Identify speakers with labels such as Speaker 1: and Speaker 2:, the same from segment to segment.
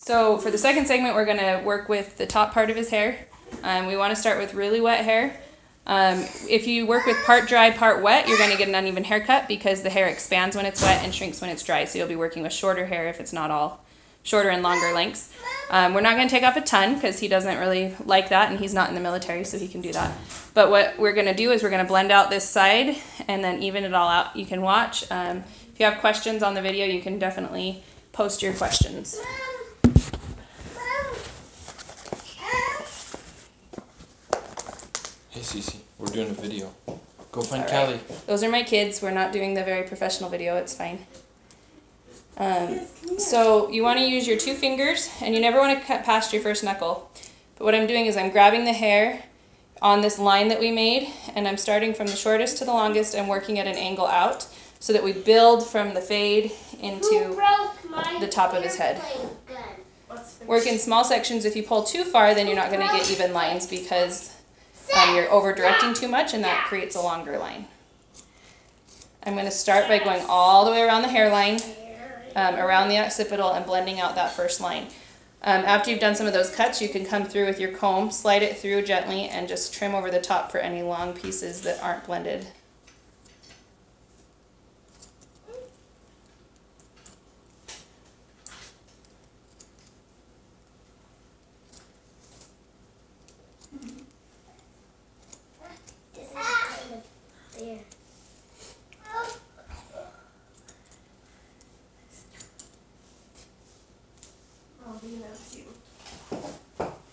Speaker 1: So for the second segment, we're going to work with the top part of his hair. We want to start with really wet hair. If you work with part dry, part wet, you're going to get an uneven haircut because the hair expands when it's wet and shrinks when it's dry. So you'll be working with shorter hair if it's not all shorter and longer lengths. We're not going to take off a ton because he doesn't really like that, and he's not in the military, so he can do that. But what we're going to do is we're going to blend out this side and then even it all out. You can watch. If you have questions on the video, you can definitely post your questions.
Speaker 2: Hey Cece, we're doing a video. Go find
Speaker 1: All
Speaker 2: Callie.
Speaker 1: Right. Those are my kids. We're not doing the very professional video. It's fine. So you want to use your 2 fingers, and you never want to cut past your first knuckle. But what I'm doing is I'm grabbing the hair on this line that we made, and I'm starting from the shortest to the longest and working at an angle out so that we build from the fade into the top of his head. Work in small sections. If you pull too far, then you're not going to get even lines because you're over-directing too much, and that creates a longer line. I'm going to start by going all the way around the hairline, around the occipital, and blending out that first line. After you've done some of those cuts, you can come through with your comb, slide it through gently, and just trim over the top for any long pieces that aren't blended.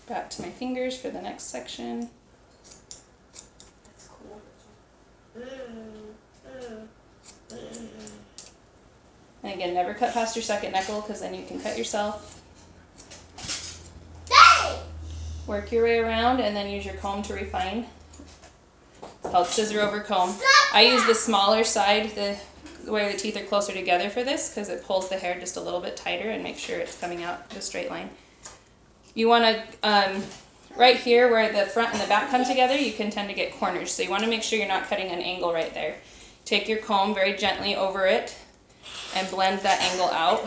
Speaker 1: Back to my fingers for the next section.
Speaker 3: That's cool.
Speaker 1: And again, never cut past your second knuckle because then you can cut yourself. Work your way around and then use your comb to refine. It's called scissor over comb. I use the smaller side, where the teeth are closer together for this because it pulls the hair just a little bit tighter and makes sure it's coming out the straight line. You want to, right here where the front and the back come together, you can tend to get corners. So you want to make sure you're not cutting an angle right there. Take your comb very gently over it and blend that angle out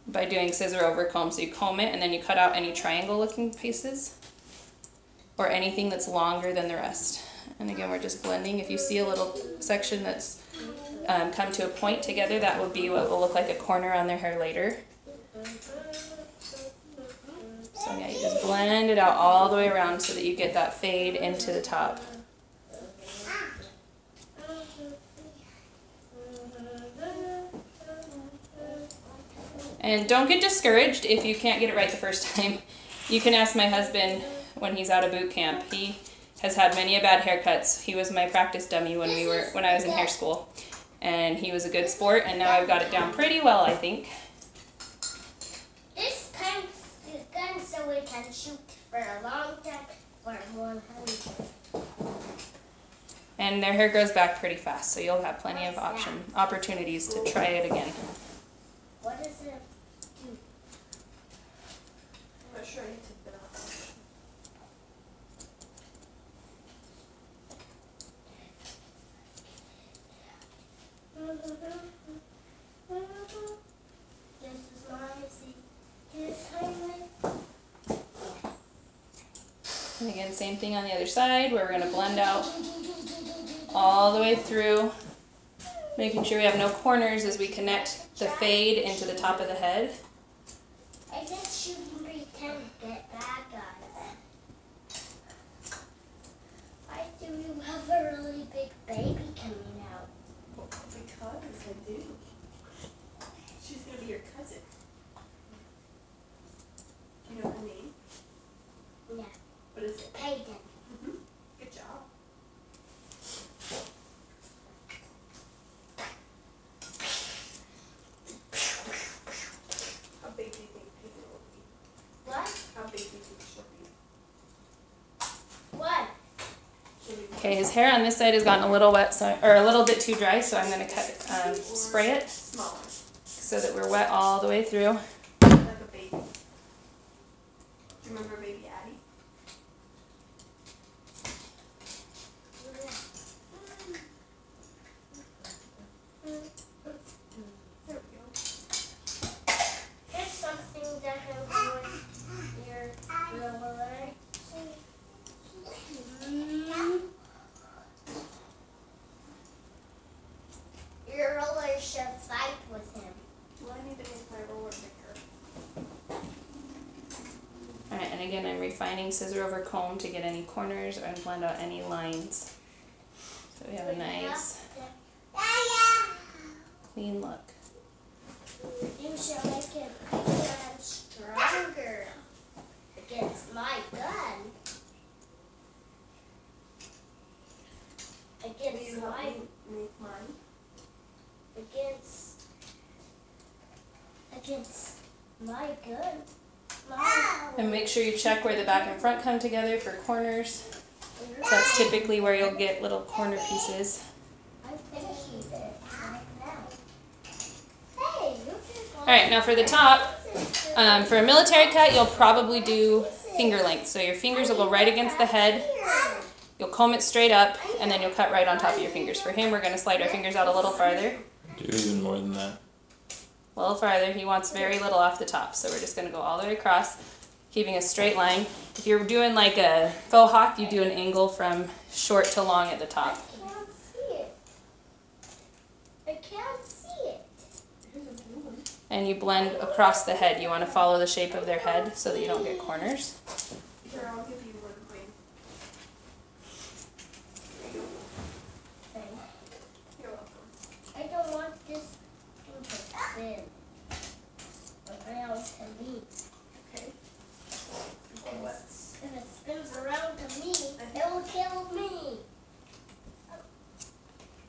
Speaker 1: by doing scissor over comb. So you comb it and then you cut out any triangle looking pieces or anything that's longer than the rest. And again, we're just blending. If you see a little section that's come to a point together, that would be what will look like a corner on their hair later. So yeah, you just blend it out all the way around so that you get that fade into the top. And don't get discouraged if you can't get it right the first time. You can ask my husband when he's out of boot camp. He has had many a bad haircuts. He was my practice dummy when I was in hair school. And he was a good sport, and now I've got it down pretty well, I think.
Speaker 4: This time is gun so we can shoot for a long time for 100.
Speaker 1: And their hair grows back pretty fast, so you'll have plenty of opportunities to try it again.
Speaker 4: What does it do?
Speaker 3: I'm not sure I need to fit out.
Speaker 4: This is my secret highway.
Speaker 1: And again, same thing on the other side, where we're going to blend out all the way through, making sure we have no corners as we connect the fade into the top of the head.
Speaker 4: I guess you can pretend to get bad guys. Why do you have a really big baby coming out?
Speaker 3: Because I do. She's going to be your cousin. Do you know her name?
Speaker 4: Yeah.
Speaker 3: What is it?
Speaker 4: Payton.
Speaker 3: Good job. How big do you think Payton will be?
Speaker 4: What?
Speaker 3: How big do you think she'll be?
Speaker 4: What?
Speaker 3: She'll be
Speaker 1: Okay, his hair on this side has gotten a little wet, or a little bit too dry, so I'm going to spray it
Speaker 3: smaller,
Speaker 1: so that we're wet all the way through.
Speaker 3: like a baby. Do you remember baby Addie? There we go.
Speaker 1: again, I'm refining scissor over comb to get any corners and blend out any lines. So we have a nice, clean look.
Speaker 4: You should make it bigger and stronger against my gun.
Speaker 3: Will
Speaker 4: Against
Speaker 3: you help
Speaker 4: my
Speaker 3: me make mine?
Speaker 4: against my gun.
Speaker 1: And make sure you check where the back and front come together for corners. That's typically where you'll get little corner pieces.
Speaker 4: I'm finishing it right now. Hey, you just
Speaker 1: Alright, now for the top, for a military cut, you'll probably do finger length. So your fingers will go right against the head. You'll comb it straight up, and then you'll cut right on top of your fingers. For him, we're going to slide our fingers out a little farther.
Speaker 2: Do even more than that.
Speaker 1: A little farther. He wants very little off the top, so we're just going to go all the way across, keeping a straight line. If you're doing like a faux hawk, you do an angle from short to long at the top.
Speaker 4: I can't see it. I can't see it.
Speaker 3: Here's a blue one.
Speaker 1: And you blend across the head. You want to follow the shape of their head so that you don't get corners.
Speaker 3: Here, I'll give you one coin. There you go.
Speaker 4: Thanks.
Speaker 3: You're welcome.
Speaker 4: I don't want this thing to spin around to me.
Speaker 3: Okay.
Speaker 4: Because if it spins around to me, it will kill me.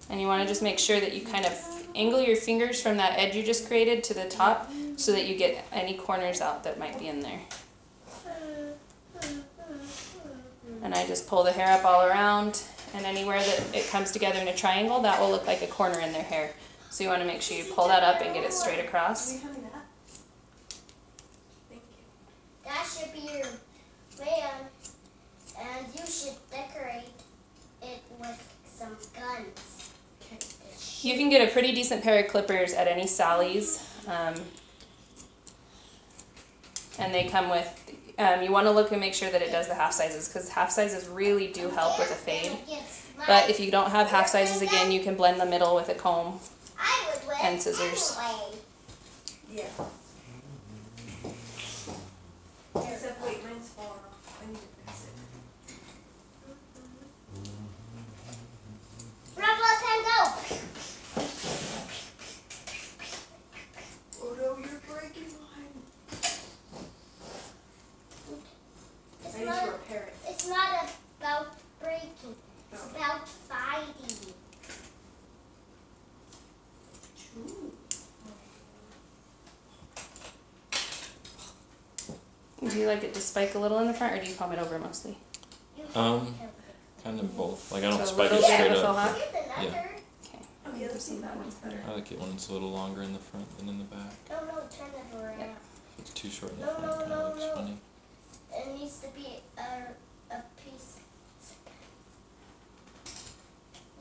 Speaker 1: And you want to just make sure that you kind of angle your fingers from that edge you just created to the top so that you get any corners out that might be in there. And I just pull the hair up all around, and anywhere that it comes together in a triangle, that will look like a corner in their hair. So you want to make sure you pull that up and get it straight across.
Speaker 3: Will you hand me that? Thank you.
Speaker 4: That should be your man, and you should decorate it with some guns.
Speaker 3: Okay.
Speaker 1: You can get a pretty decent pair of clippers at any Sally's. And they come with, you want to look and make sure that it does the half sizes, because half sizes really do help with a fade. But if you don't have half sizes, again, you can blend the middle with a comb and scissors.
Speaker 3: Yeah. Except wait, mine's falling off. I need to fix it.
Speaker 4: Rebel Tango!
Speaker 3: Oh no, you're breaking mine. I need to repair it.
Speaker 4: It's not about breaking. It's
Speaker 3: No.
Speaker 4: about fighting.
Speaker 3: Ooh.
Speaker 1: Do you like it to spike a little in the front, or do you comb it over mostly?
Speaker 2: Kind of both. Like I don't
Speaker 1: So a
Speaker 2: spike
Speaker 1: little
Speaker 2: it
Speaker 1: bit
Speaker 2: straight
Speaker 1: of a faux
Speaker 2: up.
Speaker 1: hawk?
Speaker 4: Here's another.
Speaker 1: Okay.
Speaker 3: Oh yeah, let's see that one's better.
Speaker 2: I like it when it's a little longer in the front than in the back.
Speaker 4: No, turn it around.
Speaker 1: Yeah.
Speaker 2: If it's too short in the
Speaker 4: No,
Speaker 2: front,
Speaker 4: no,
Speaker 2: it kind
Speaker 4: no,
Speaker 2: of looks
Speaker 4: no.
Speaker 2: funny.
Speaker 4: It needs to be a piece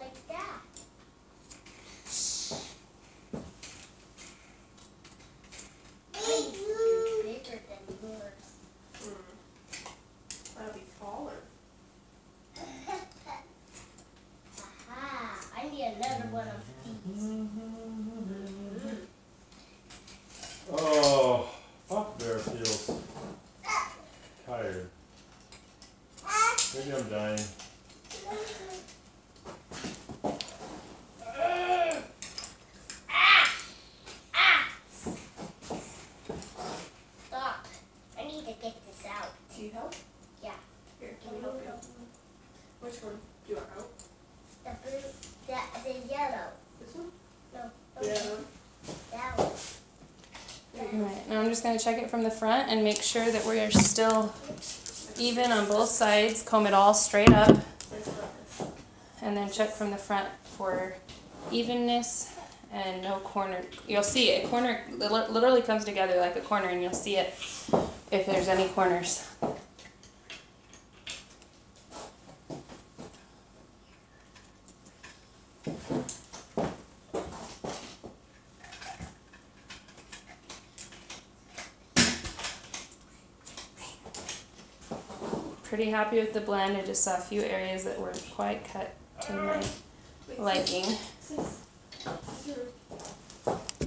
Speaker 4: like that. Mine's bigger than yours.
Speaker 3: That'll be taller.
Speaker 4: Aha! I need another one of these.
Speaker 5: Oh, fuck bear feels tired. Maybe I'm dying.
Speaker 4: Stop! I need to get this out.
Speaker 3: Do you help?
Speaker 4: Yeah.
Speaker 3: Here, can we help you? Which one? Do you want out?
Speaker 4: The blue, the yellow.
Speaker 3: This one?
Speaker 4: No,
Speaker 3: Yeah.
Speaker 4: that one.
Speaker 1: Alright, now I'm just going to check it from the front and make sure that we are still even on both sides. Comb it all straight up,
Speaker 3: Let's put this.
Speaker 1: and then check from the front for evenness and no corner. You'll see it. Corner literally comes together like a corner, and you'll see it if there's any corners. Pretty happy with the blend. I just saw a few areas that weren't quite cut to my liking.
Speaker 3: Sis, your,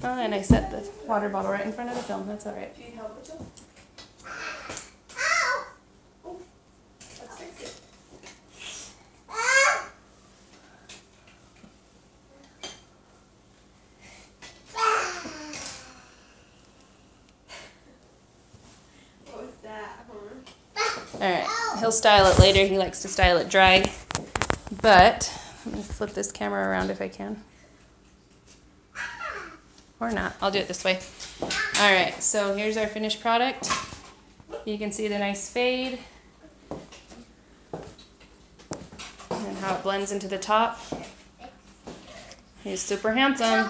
Speaker 1: Oh, and I set the water bottle right in front of the film. That's alright.
Speaker 3: do you help with them?
Speaker 1: Alright, he'll style it later. He likes to style it dry. But, let me flip this camera around if I can. Or not. I'll do it this way. Alright, so here's our finished product. You can see the nice fade. And how it blends into the top. He's super handsome.